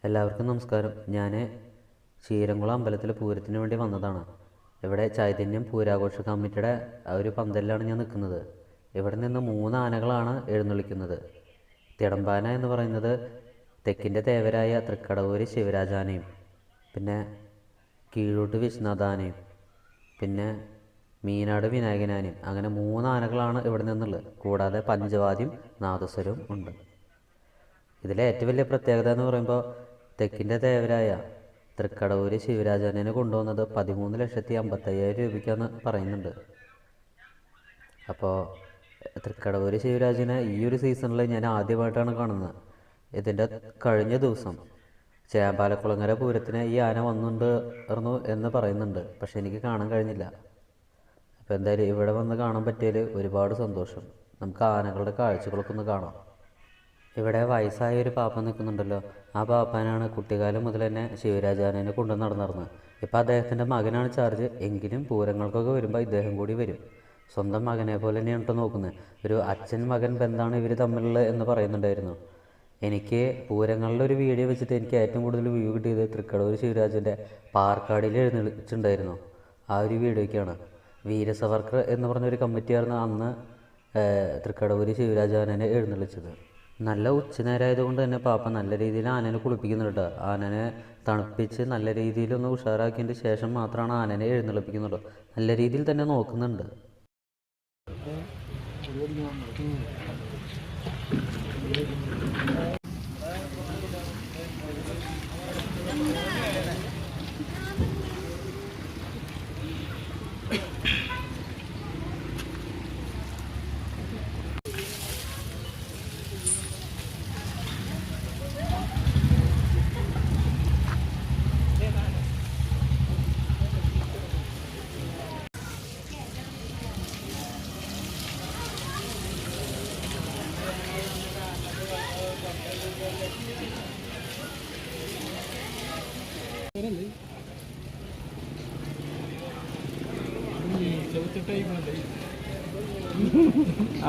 എല്ലാവർക്കും നമസ്കാരം. ഞാൻ ശ്രീരംകുളം അമ്പലത്തിൽ പൂരത്തിന് വേണ്ടി വന്നതാണ്. ഇവിടെ ചൈതന്യം പൂരാഘോഷ കമ്മിറ്റിയുടെ ഒരു പന്തലിലാണ് ഞാൻ നിൽക്കുന്നത്. ഇവിടെ നിന്ന് 3 ആനകളാണ് എഴുന്നള്ളിക്കുന്നത്. തിടമ്പാന എന്ന് പറയുന്നത് തെക്കിൻ്റെ തേവരായ തൃക്കടവൂര് ശിവരാജാനയും, പിന്നെ കീഴൂട്ട് വിശ്വനാഥാനയും, പിന്നെ മീനാട് വിനായകനാനയും, അങ്ങനെ 3 ആനകളാണ് ഇവിടെ നിന്നുള്ളത്. കൂടാതെ പഞ്ചവാദ്യം നാദസ്വരവും ഉണ്ട്. ഇതിലെ ഏറ്റവും വലിയ പ്രത്യേകത എന്ന് പറയുമ്പോൾ തെക്കിൻ്റെ തേവരായ തൃക്കടവൂര് ശിവരാജാനെ കൊണ്ടുവന്നത് 13,55,000 രൂപയ്ക്കാന്ന് പറയുന്നുണ്ട്. അപ്പോൾ തൃക്കടവൂര് ശിവരാജനെ ഈ ഒരു സീസണിൽ ഞാൻ ആദ്യമായിട്ടാണ് കാണുന്നത്. ഇതിൻ്റെ കഴിഞ്ഞ ദിവസം ചേമ്പാലക്കുളങ്ങര പൂരത്തിന് ഈ ആന വന്നിട്ടുണ്ടായിരുന്നു എന്ന് പറയുന്നുണ്ട്. പക്ഷെ എനിക്ക് കാണാൻ കഴിഞ്ഞില്ല. അപ്പോൾ എന്തായാലും ഇവിടെ വന്ന് കാണാൻ പറ്റിയതിൽ ഒരുപാട് സന്തോഷം. നമുക്ക് ആനകളുടെ കാഴ്ചകളൊക്കെ ഒന്ന് കാണാം. ഇവിടെ വയസ്സായ ഒരു പാപ്പ നിൽക്കുന്നുണ്ടല്ലോ, ആ പാപ്പാനാണ് കുട്ടിക്കാലം മുതൽ തന്നെ ശിവരാജാനെ കൊണ്ടു നടന്നിരുന്നത്. ഇപ്പം അദ്ദേഹത്തിൻ്റെ മകനാണ് ചാർജ്. എങ്കിലും പൂരങ്ങൾക്കൊക്കെ വരുമ്പോൾ ഇദ്ദേഹം കൂടി വരും. സ്വന്തം മകനെ പോലെ തന്നെയാണ് കേട്ടോ നോക്കുന്നത്. ഒരു അച്ഛൻ മകൻ ബന്ധമാണ് ഇവർ തമ്മിലുള്ളത് എന്ന് പറയുന്നുണ്ടായിരുന്നു. എനിക്ക് പൂരങ്ങളുടെ ഒരു വീഡിയോ വെച്ചിട്ട് എനിക്ക് ഏറ്റവും കൂടുതൽ വ്യൂ കിട്ടിയത് തൃക്കടവൂർ ശിവരാജൻ്റെ പാർക്കാടിൽ എഴുന്നള്ളിച്ചിട്ടുണ്ടായിരുന്നു. ആ ഒരു വീഡിയോയ്ക്കാണ്. വീരസവർക്കർ എന്ന് പറഞ്ഞൊരു കമ്മിറ്റിയായിരുന്നു അന്ന് തൃക്കടവൂർ ശിവരാജാനെ എഴുന്നള്ളിച്ചത്. നല്ല ഉച്ചനേരമായതുകൊണ്ട് തന്നെ പാപ്പ നല്ല രീതിയിൽ ആനനെ കുളിപ്പിക്കുന്നുണ്ട്. ആനനെ തണുപ്പിച്ച് നല്ല രീതിയിലൊന്ന് ഉഷാറാക്കിയതിന് ശേഷം മാത്രമാണ് ആനനെ എഴുന്നള്ളിപ്പിക്കുന്നുള്ളൂ. നല്ല രീതിയിൽ തന്നെ നോക്കുന്നുണ്ട്.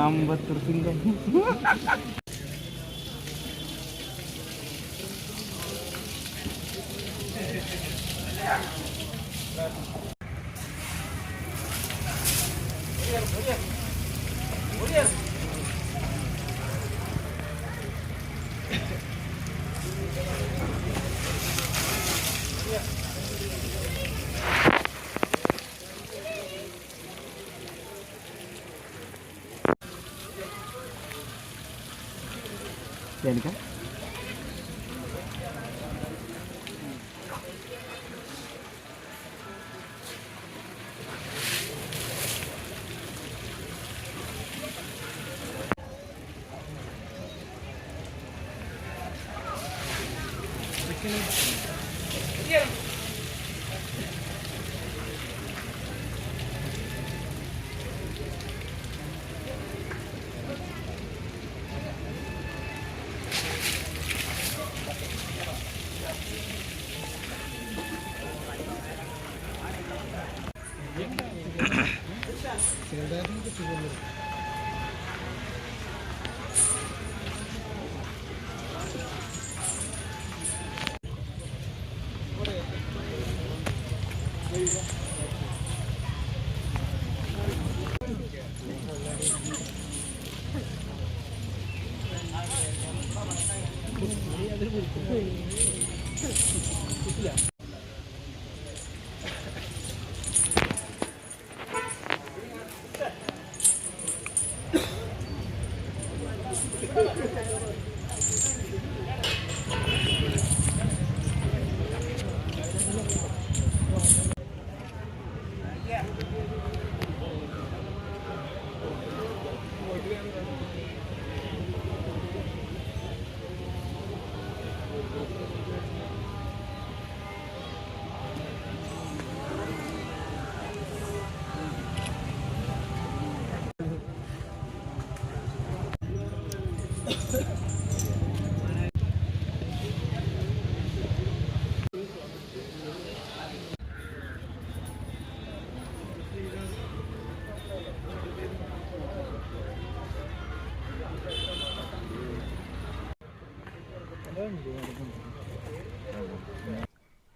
അമ്പത്തൂർ സിംഗം എനിക്ക്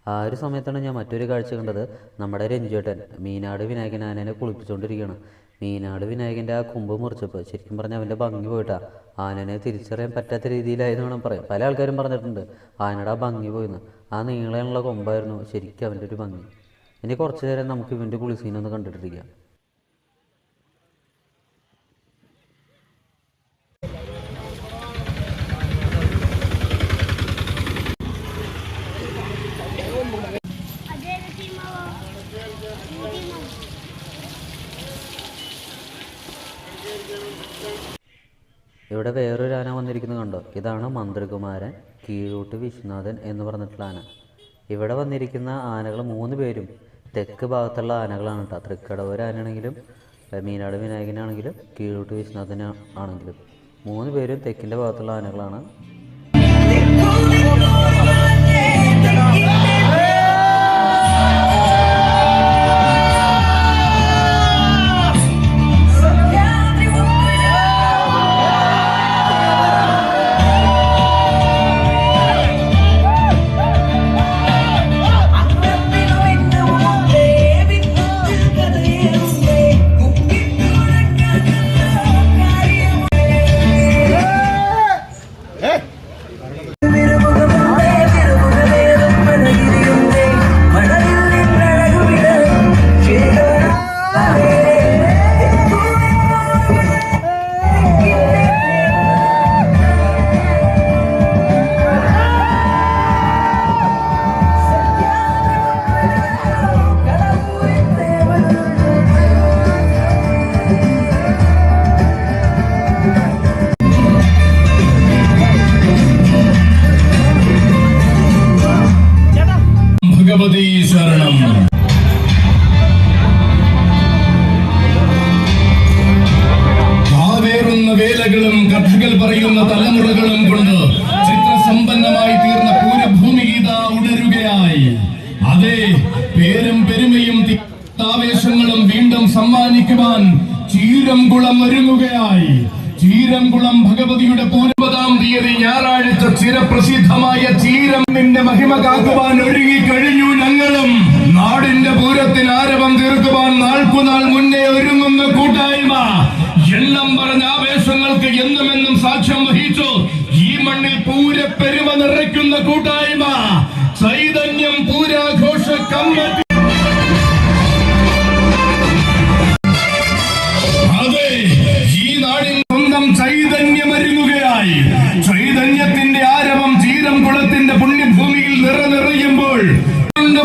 ആ ഒരു സമയത്താണ് ഞാൻ മറ്റൊരു കാഴ്ച കണ്ടത്. നമ്മുടെ രഞ്ജുവേട്ടൻ മീനാട് വിനായകൻ ആനേനെ കുളിപ്പിച്ചുകൊണ്ടിരിക്കുകയാണ്. മീനാട് വിനായകൻ്റെ ആ കൊമ്പ് മുറിച്ചപ്പോൾ ശരിക്കും പറഞ്ഞാൽ അവൻ്റെ ഭംഗി പോയിട്ടാ ആനനെ തിരിച്ചറിയാൻ പറ്റാത്ത രീതിയിലായെന്ന് വേണം പറയാം. പല ആൾക്കാരും പറഞ്ഞിട്ടുണ്ട് ആനയുടെ ആ ഭംഗി പോയിന്ന്. ആ നീളമുള്ള കൊമ്പായിരുന്നു ശരിക്കും അവൻ്റെ ഒരു ഭംഗി. ഇനി കുറച്ച് നേരം നമുക്ക് ഇവൻ്റെ കുളിസീനൊന്ന് കണ്ടിട്ടിരിക്കാം. ഇവിടെ വേറൊരു ആന വന്നിരിക്കുന്നത് കണ്ടോ? ഇതാണ് മന്ത്രികുമാരൻ കീഴൂട്ട് വിശ്വനാഥൻ എന്ന് പറഞ്ഞിട്ടുള്ള ആന. ഇവിടെ വന്നിരിക്കുന്ന ആനകൾ 3 പേരും തെക്ക് ഭാഗത്തുള്ള ആനകളാണ് കേട്ടോ. തൃക്കടവൂർ ആനയാണെങ്കിലും മീനാട് വിനായകനാണെങ്കിലും കീഴൂട്ട് വിശ്വനാഥൻ ആണെങ്കിലും 3 പേരും തെക്കിൻ്റെ ഭാഗത്തുള്ള ആനകളാണ്. ശരണം. കാവേറുന്ന വേലകളും കഥകൾ പറയുന്ന തലമുറകളും കൊണ്ട് ചിത്രസമ്പന്നമായി തീർന്ന പൂരഭൂമി ഗീത ഉണരുകയായി. അതേ, പേരും പെരുമയും ആവേശങ്ങളും വീണ്ടും സമ്മാനിക്കുവാൻ ചീരംകുളം ഒരുങ്ങുകയായി. ചീരംകുളം ഭഗവതിയുടെ 20-ാം തീയതി ഞായറാഴ്ച ചിരപ്രസിദ്ധമായ ചീരമ്മിന്റെ മഹിമ കാക്കുവാൻ ഒരുങ്ങിക്കഴിഞ്ഞു ഞങ്ങളും. നാടിന്റെ പൂരത്തിന് ആരവം തീർക്കുവാൻ നാൾക്കുനാൾ മുന്നേ ഒരുങ്ങുന്ന കൂട്ടായ്മ എണ്ണം പറഞ്ഞ ആവേശങ്ങൾക്ക് എന്നുമെന്നും സാക്ഷ്യം വഹിച്ചു. ഈ മണ്ണിൽ പൂരപ്പെരുമ നിറയ്ക്കുന്ന കൂട്ടായ്മ ചൈതന്യം പൂരാഘോഷ കമ്മിറ്റി. അതെ, ഈ നാടിൻ സ്വന്തം ചൈതന്യം ഒരുങ്ങുകയായി. ചൈതന്യത്തിന്റെ ആരവം ചീരംകുളത്തിന്റെ പുണ്യഭൂമിയിൽ നിറയുമ്പോൾ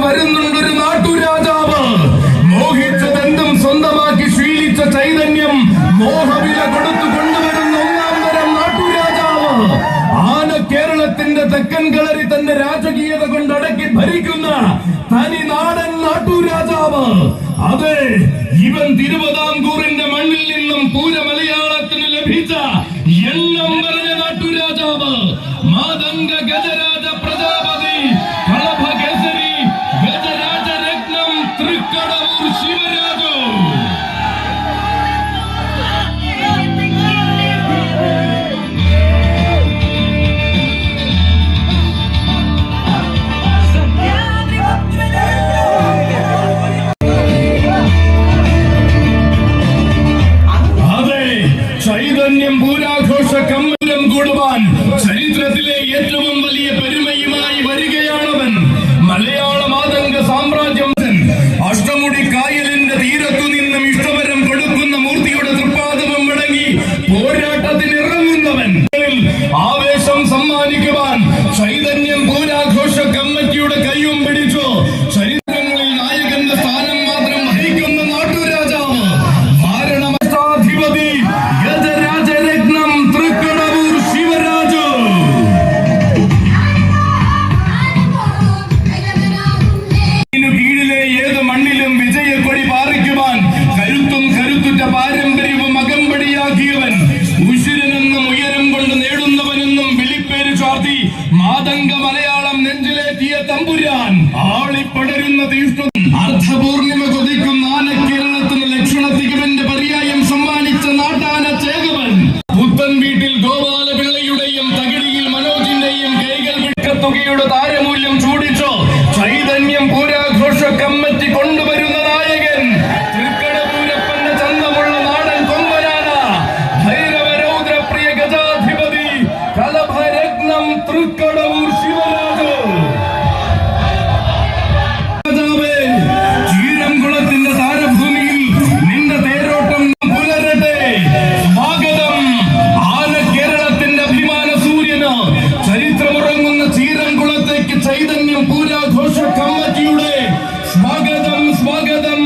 വരുന്നുണ്ടൊരു നാട്ടുരാജാവ്. മോഹിച്ചതെന്തും സ്വന്തമാക്കി ശീലിച്ച ചൈതന്യം മോഹവില കൊടുത്തു കൊണ്ടുവരുന്ന 1-ാം തരം നാട്ടുരാജാവ്. ആന കേരളത്തിന്റെ തെക്കൻ കളരി തന്റെ രാജകീയത കൊണ്ടടക്കി ഭരിക്കുന്ന തനി നാടൻ നാട്ടുരാജാവ്. അതെ, ഇവൻ തിരുവിതാംകൂറിന്റെ മണ്ണിൽ നിന്നും പൂരമലയാളത്തിന് ലഭിച്ച എണ്ണം പറഞ്ഞ നാട്ടുരാജാവ്. മാതംഗ ഗജരാജ പ്രജാപതി കളഭ കേസരി ഗജരാജരത്നം തൃക്കടവൂർ ശിവരാജു. ചൈതന്യം പൂരാഘോഷ കമ്മലം കൂടുവാൻ ചരിത്രത്തിലെ ഏറ്റവും വലിയ പെരുമയുമായി വരികയാണവൻ. മലയാള മാതംഗ സാമ്രാജ്യം അഷ്ടമുടി കായലിന്റെ തീരത്തു നിന്നും ഇഷ്ടവരം കൊടുക്കുന്ന മൂർത്തിയുടെ തൃപ്പാദവും മടങ്ങി പോരാട്ടത്തിന് ഇറങ്ങുന്നവൻ. ആവേശം സമ്മാനിക്കുവാൻ ചൈതന്യം പൂരാഘോഷ കമ്മിറ്റിയുടെ കയ്യും പിടിച്ചു. ചരിത്രങ്ങളിൽ നായകന്റെ സ്ഥാനം മാത്രം വഹിക്കുന്ന നാട്ടുരാജാവ് വാരണാധിപതി ഗജരാജരത്നം തൃക്കടവൂർ ശിവരാജു. കീഴിലെ ഏത് മണ്ണിലും വിജയക്കൊടി പാറിക്കുവാൻ കരുത്തും കരുത്തുറ്റ പാരമ്പര്യവും അകമ്പടിയാക്കിയവൻ. ഉശിരനെന്നും ഉയരം കൊണ്ട് നേടുന്നവനെന്നും വിളിപ്പേര് ചാർത്തി മാതംഗ മലയാളം നെഞ്ചിലേറ്റിയ തമ്പുരാൻ. ആളിപ്പടരുന്ന തീഷ്ണ അർദ്ധപൂർണിമ കൊതിക്കുന്ന ആന കേരളത്തിന് ലക്ഷണത്തികവന്റെ പര്യായം സമ്മാനിച്ച നാട്ടാന ചേകവൻ. പുത്തൻ വീട്ടിൽ ഗോപാലപിള്ളയുടെയും തകിടിയിൽ മനോജിന്റെയും കൈകൾ വിട്ടത്തുകയുടെ രൂപയുടെ താരമൂല്യം ചൂടിച്ചോ ചൈതന്യം പൂരാഘോഷ കമ്മിറ്റി കൊണ്ടുവരുന്ന നായകൻ തൃക്കടപൂരപ്പന്റെ ചന്തമുള്ള നാടൻ കൊമ്പനാന ഭൈരവരൗദ്രപ്രിയ ഗജാധിപതി കലഭരത്നം തൃക്കടവൂർ ശിവരാജ്. ചീരംകുളത്തിന്റെ താരഭൂമിയിൽ നിന്റെ തേരോട്ടം പുലരട്ടെ. സ്വാഗതം ആന കേരളത്തിന്റെ അഭിമാന സൂര്യന് ചരിത്രമുറങ്ങുന്ന ചീരംകുളത്തേക്ക് ചൈതന്യം പൂരാഘോഷ കമ്മിറ്റിയുടെ സ്വാഗതം സ്വാഗതം.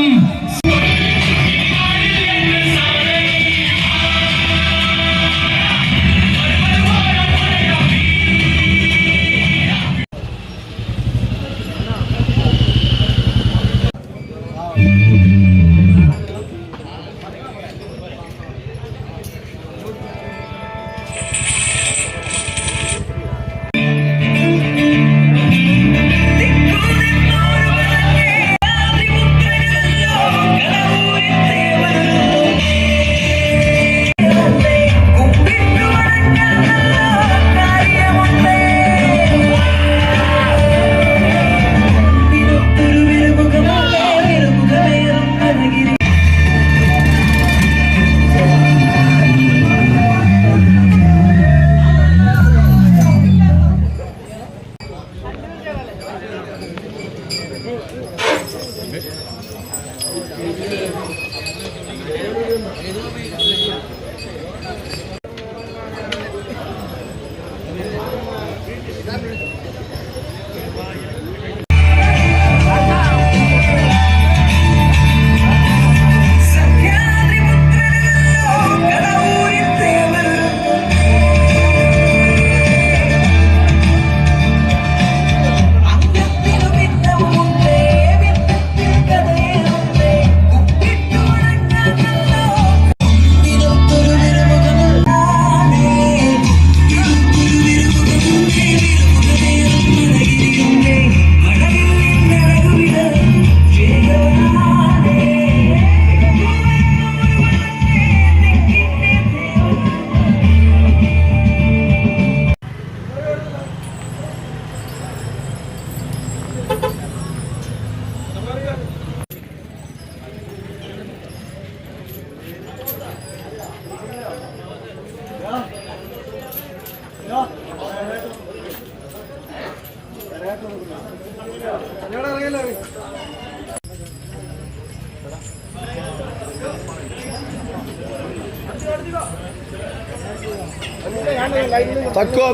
തക്കോ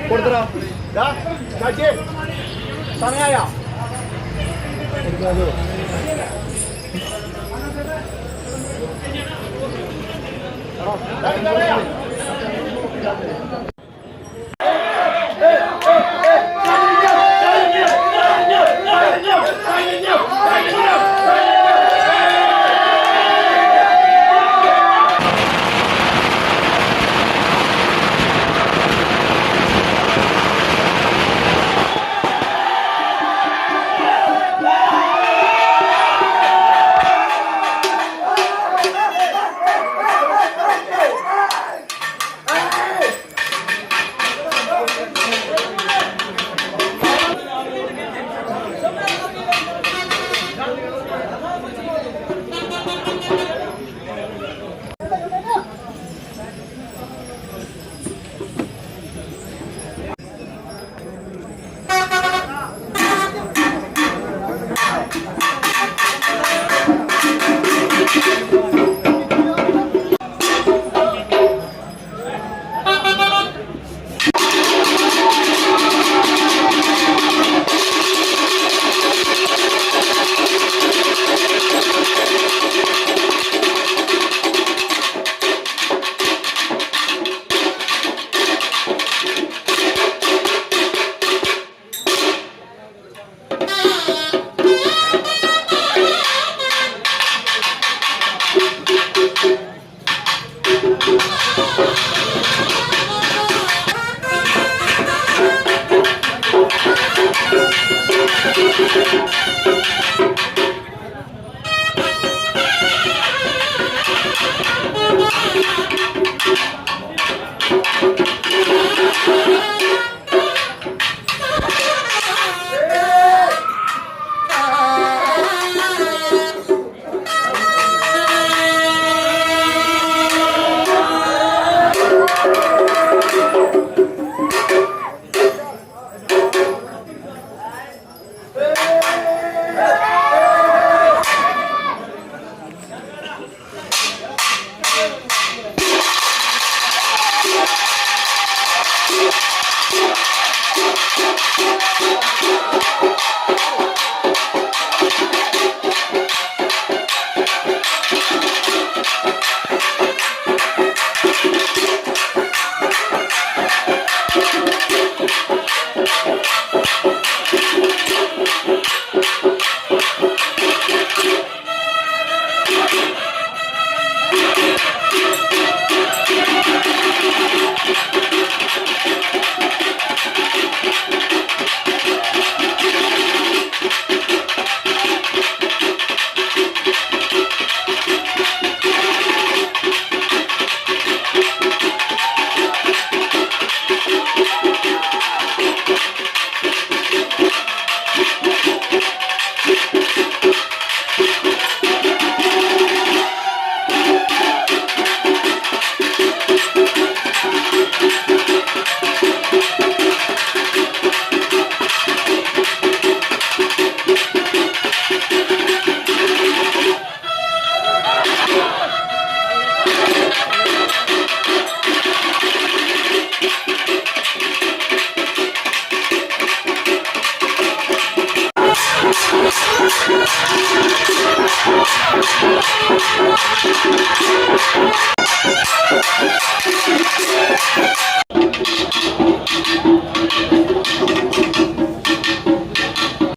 കൊടുത്തോ സമയായ